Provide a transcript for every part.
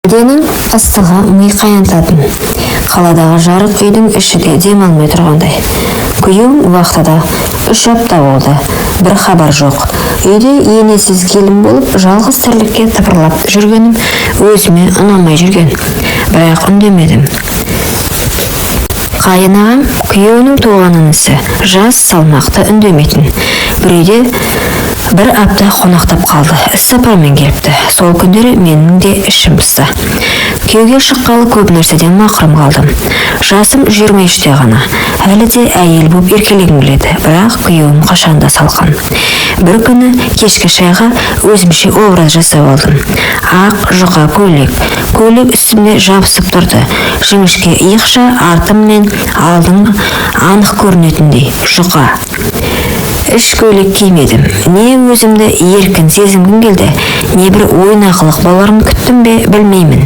Денің ыстығы ми қайнататын. Қаладағы жарық үйдің іші де дем алмай тұрғандай. Күйеуім уақытыда 3 апта болды. Бір хабар жоқ. Үйде енесіз келін болып, жалғыз тірлікке тыпырлап жүргенім өзіме ұнамай жүрген. Бірақ үндемедім. Қайынағам күйеуінің туған інісі, жас салмақты үндемейтін. Бір үйде бір апта қонақтап қалды. Іс-сапармен келіпті. Сол күндері менің де ішім пысса. Күйеуге шыққалы көп нәрседен мақұрым қалдым. Жасым 23-те ғана. Әлі де әйел болып еркелегім келеді, бірақ күйеуім қашанда салқын. Бір күні кешкі шайға өзімше образ жасап алдым. Ақ жұқа көйлек. Көйлек үстімде жабысып тұрды. Жіңішке иықша, артым мен алдың анық көрінетіндей жұқа. Іш көйлек кимедім. Не өзімді еркін сезінгім келді, не бір ойнақылық боларын күттім бе білмеймін.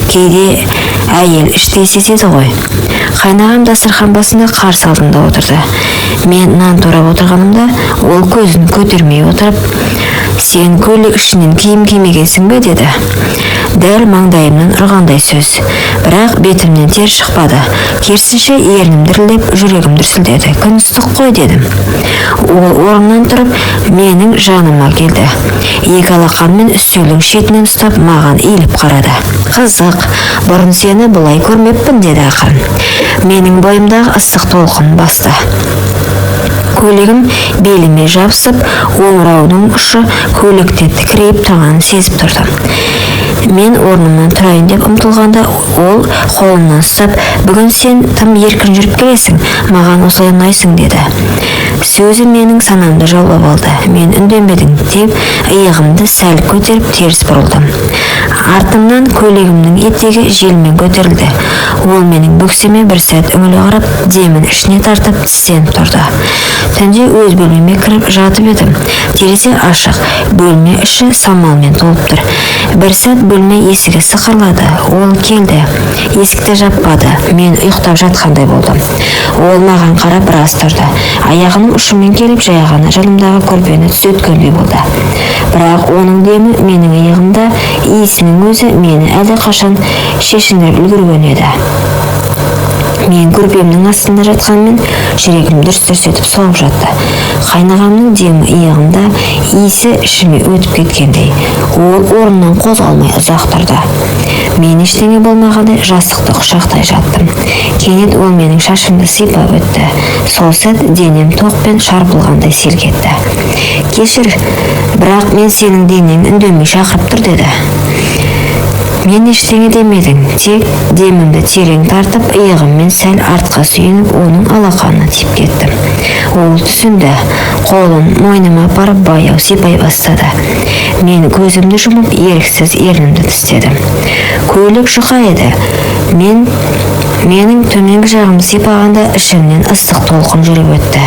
Кейде әйел іштей сезеді ғой. Қайнағам дастархан басында қарсы алдында отырды. Мен нан турап отырғанымда ол көзін көтермей отырып, «Сен көйлек ішінен киім кимегенсің бе?» деді. Дәл маңдайымнан ұрғандай сөз. Бірақ бетімнен тер шықпады. Керісінше ернім дірілдеп, жүрегім дүрсілдеді. «Күн ыстық қой» дедім. Ол орнынан тұрып, менің жаныма келді. Екі алақанмен үстелдің шетінен ұстап, маған иіліп қарады. «Қызық, бұрын сені бұлай көрмеппін» деді ақырын. Менің бойымдағы ыстық толқын басты. Көйлегім беліме жабысып, омырауының ұшы көйлекте тікірейіп тұрғанын сезіп тұрдым. Мен орнымнан тұрайын деп ұмтылғанда, ол қолымнан ұстап, «Бүгін сен тым еркін жүріп келесің, маған осылай ұнайсың» деді. Сөзі менің санамды жаулап алды. Мен үндемедім деп, иығымды сәл көтеріп теріс бұрылдым. Артымнан көйлегімнің етегі желмен көтерілді. Ол менің бөксеме бір сәт үңіле қарап, демін ішіне тартып, тістеніп тұрды. Түнде өз бөлмеме кіріп жатып едім. Терезе ашық, бөлме іші самалмен толып тұр. Бір сәт бөлме есігі сықырлады. Ол келді. Есікті жаппады. Мен ұйықтап жатқандай болдым. Ол маған қарап біраз тұрды. Аяғының ұшымен келіп жайғаны жанымдағы көрпені түзеткендей болды. Бірақ оның демі менің иығымда, иісінің өзі мені әлде қашан шешіндіріп үлгерген еді. Мен көрпемнің астында жатқанмен жүрегім дүрс-дүрс етіп соғып жатты. Қайнағамның демі иығымда, иісі ішіме өтіп кеткендей. Ол орнынан қозғалмай ұзақ тұрды. Мен ештеңе болмағандай жастықты құшақтай жаттым. Кенет ол менің шашымды сипап өтті. Сол сәт денем тоқпен шарпылғандай селк етті. «Кешір, бірақ мен сенің денең үндемей шақырып тұр» деді. Мен ештеңе демедім, тек демімді терең тартып, иығыммен сәл артқа сүйеніп, оның алақанына тиіп кеттім. Ол түсінді. Қолын мойныма апарып баяу сипай бастады. Мен көзімді жұмып, еріксіз ернімді тістедім. Көйлек жұқа еді. Менің төменгі жағымды сипағанда ішімнен ыстық толқын жүріп өтті.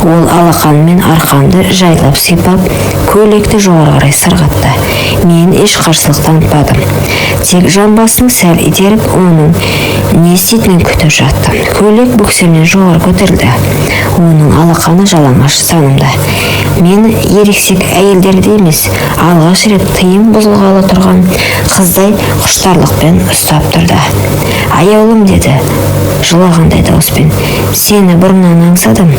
Ол алақанмен арқамды жайлап сипап, көйлекті жоғары қарай сырғатты. Мен еш қарсылық танытпадым. Тек жамбасын сәл итеріп, оның не істейтінін күтіп жаттым. Көйлек бөксемнен жоғары көтерілді. Оның алақаны жалаңаш санымда. Мені ересек әйелдерді емес, алғаш рет тыйым бұзылғалы тұрған қыздай құштарлықпен ұстап тұрды. «Аяулым» деді, жылағандай дауыспен. «Сені бұрыннан аңсадым».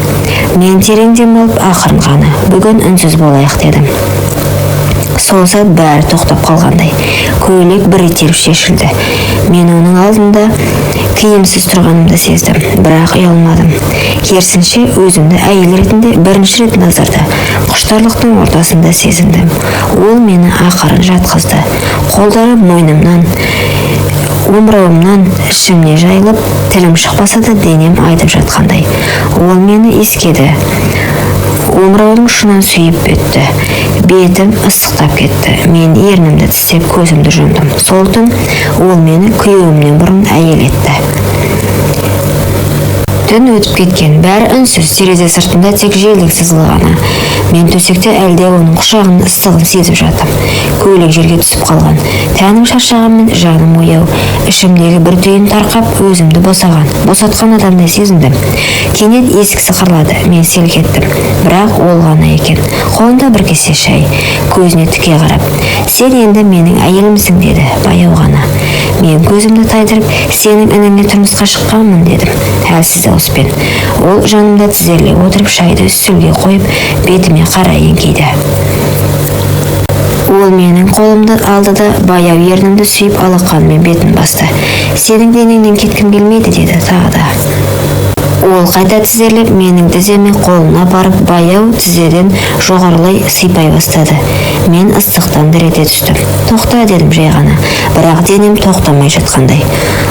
Мен терең дем алып, ақырын ғана, «Бүгін үнсіз болайық» дедім. Сол сәт бәрі тоқтап қалғандай. Көйлек бір итеріп шешілді. Мен оның алдында киімсіз тұрғанымды сездім, бірақ ұялмадым. Керісінше өзімді әйел ретінде бірінші рет назарда, құштарлықтың ортасында сезіндім. Ол мені ақырын жатқызды. Қолдары мойнымнан, омырауымнан ішімне жайылып, тілім шықпаса да денем айдып жатқандай. Ол мені иіскеді. Омырауының ұшынан сүйіп өтті. Бетім ыстықтап кетті. Мен ернімді тістеп көзімді жұмдым. Сол түн ол мені күйеуімнен бұрын әйел етті. Түн өтіп кеткен, бәрі үнсіз, терезе сыртында тек желдік сызылы ғана. Мен төсекте әлде оның құшағының ыстығын сезіп жатым. Көйлек жерге түсіп қалған. Тәнім шаршағанмен жаным ояу. Ішімдегі бір түйін тарқап, өзімді босатқан адамдай сезіндім. Кенет есік сықырлады. Мен селк еттім. Бірақ ол ғана екен. Қолында бір кесе шай. Көзіне тіке қарап, "Сен енді менің әйелімсің" деді, баяу ғана. Мен көзімді тайдырып, "Сенің ініңе тұрмысқа шыққанмын" дедім, әлсіз дауыспен. Ол жанымда тізерлеп отырып шайды үстелге қойып, бетіме қарай еңкейді. Ол менің қолымды алды да баяу ернімді сүйіп алақанымен бетін басты. "Сенің денеңнен кеткім келмейді" деді тағы да. Ол қайта тізерлеп менің тіземе қолына барып баяу тізеден жоғарылай сипай бастады. Мен ыстықтан дір ете түстім. "Тоқта" дедім жай ғана, бірақ денем тоқтамай жатқандай.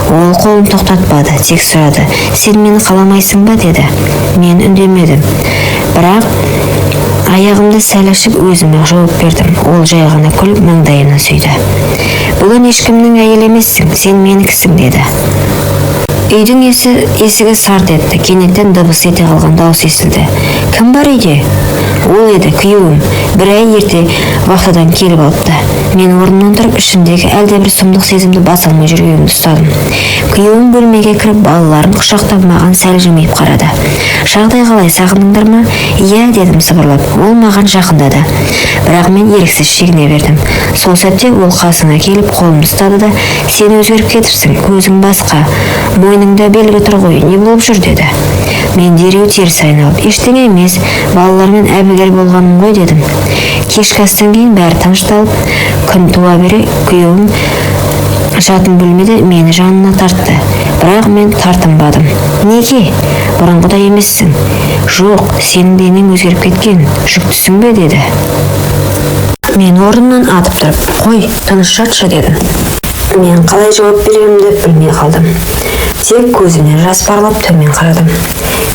Ол қолын тоқтатпады, тек сұрады, "Сен мені қаламайсың ба" деді. Мен үндемедім, бірақ аяғымды сәл ашып өзіме жауап бердім. Ол жай ғана күліп маңдайына сүйді. "Бүгін ешкімнің әйелі емессің, сен менікісің" деді. Үйдің есігі сарт етті. Кенеттен дыбыс ете қалған дауыс естілді. "Кім бар үйде?" Ол еді, күйеуім. Бір ай ерте вахтадан келіп алыпты. Мен орнымнан тұрып, ішімдегі әлде бір сұмдық сезімді баса алмай жүргенімді ұстадым. Күйеуім бөлмеге кіріп, балаларын құшақтап маған сәл жымиып қарады. "Жағдай қалай, сағындыңдар ма?" "Иә" дедім сыбырлап. Ол маған жақындады. Бірақ мен еріксіз шегіне бердім. Сол сәтте ол қасына келіп қолымды ұстады да, "Сен өзгеріп кетіпсің, көзің басқа. Мойныңда белгі тұр ғой, не болып жүр" деді. Мен дереу теріс айналып, "Ештеңе емес, балалармен әбігер болғаным ғой" дедім. Кешкі астан кейін бәрі тынышталып, күн туа бере күйеуім жатын бөлмеде мені жанына тартты. Бірақ мен тартынбадым. "Неге? Бұрынғыдай емессің." "Жоқ, сенің денең өзгеріп кеткен, жүктісің бе" деді. Мен орнымнан атып тұрып, "Қой, тыныш жатшы" дедім. Мен қалай жауап берерімді білмей қалдым. Тек көзімнен жас парлап төмен қарадым.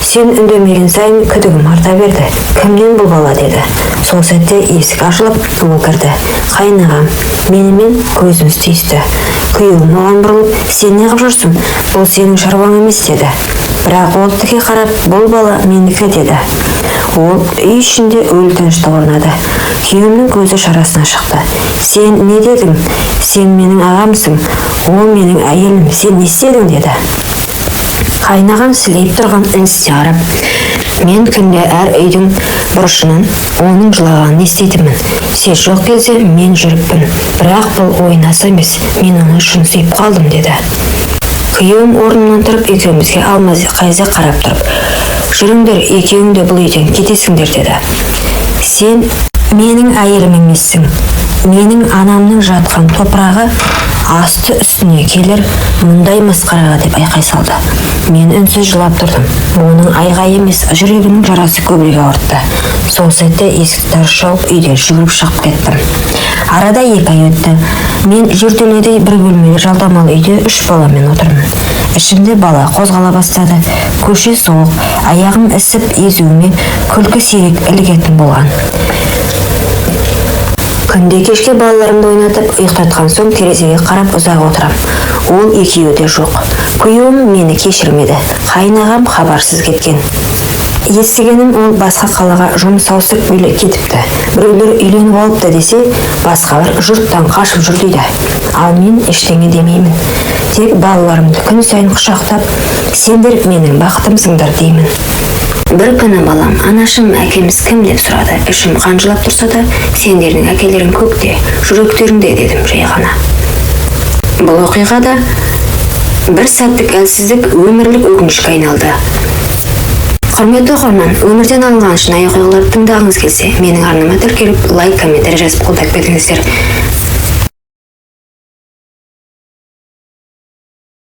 Сен үндемеген сайын күдігім арта берді. "Кімнен бұл бала" деді. Сол сәтте есік ашылып, ол кірді. "Қайнағам." Менімен көзіміз түйісті. Күйеуім оған бұрылып, "Сен неғып жүрсің? Бұл сенің шаруаң емес" деді. Бірақ ол тіке қарап, "Бұл бала менікі" деді. Ол үй ішінде өлі тыныштық орнады. Күйеуімнің көзі шарасына шықты. "Сен не дедің? Сен менің ағамсың. Ол менің әйелім. Сен не істедің" деді. Қайнағам сілейіп тұрған інісіне қарап, мен күнде әр үйдің бұрышынан оның жылағанын еститінмін. Сен жоқ келсе мен жүріппін. Бірақ бұл ойнасы емес, мен оны шын сүйіп қалдым деді. Күйеуім орнынан тұрып екеумізге алмаз-қайза қарап тұрып, "Жүріңдер, екеуің де бұл үйден кетесіңдер" деді. "Сен менің әйелім емессің. Менің анамның жатқан топырағы асты үстіне келер мұндай масқараға" деп айқай салды. Мен үнсіз жылап тұрдым. Оның айғай емес, жүрегінің жарасы көбірек ауыртты. Сол сәтте есікті тарс жауып, үйден жүгіріп шығып кеттім. Арада 2 ай өтті. Мен жертөледей бір бөлмелі жалдамалы үйде 3 баламен отырмын. Ішімде бала қозғала бастады. Көше суық, аяғым ісіп, езуіме күлкі сирек ілігетін болған. Күнде кешке балаларымды ойнатып, ұйықтатқан соң терезеге қарап ұзақ отырам. Ол екеуі де жоқ. Күйеуім мені кешірмеді. Қайнағам хабарсыз кеткен. Естігенім, ол басқа қалаға жұмыс ауысып кетіпті. Біреулер үйленіп алыпты десе, басқалар жұрттан қашып жүр дейді. Ал мен ештеңе демеймін. Тек балаларымды күн сайын құшақтап, "Сендер менің бақытымсыңдар" деймін. Бір күні балам, "Анашым, әкеміз кім?" деп сұрады. Ішім қанжылап тұрса да, "Сендердің әкелерің көкте, жүректеріңде" дедім жай ғана. Бұл оқиғада бір сәттік әлсіздік өмірлік өкінішке айналды. Құрметті оқырман, өмірден алынған шынайы оқиғаларды тыңдағыңыз келсе, менің арнама тіркеліп, лайк, комментарий жазып қолдап кетіңіздер.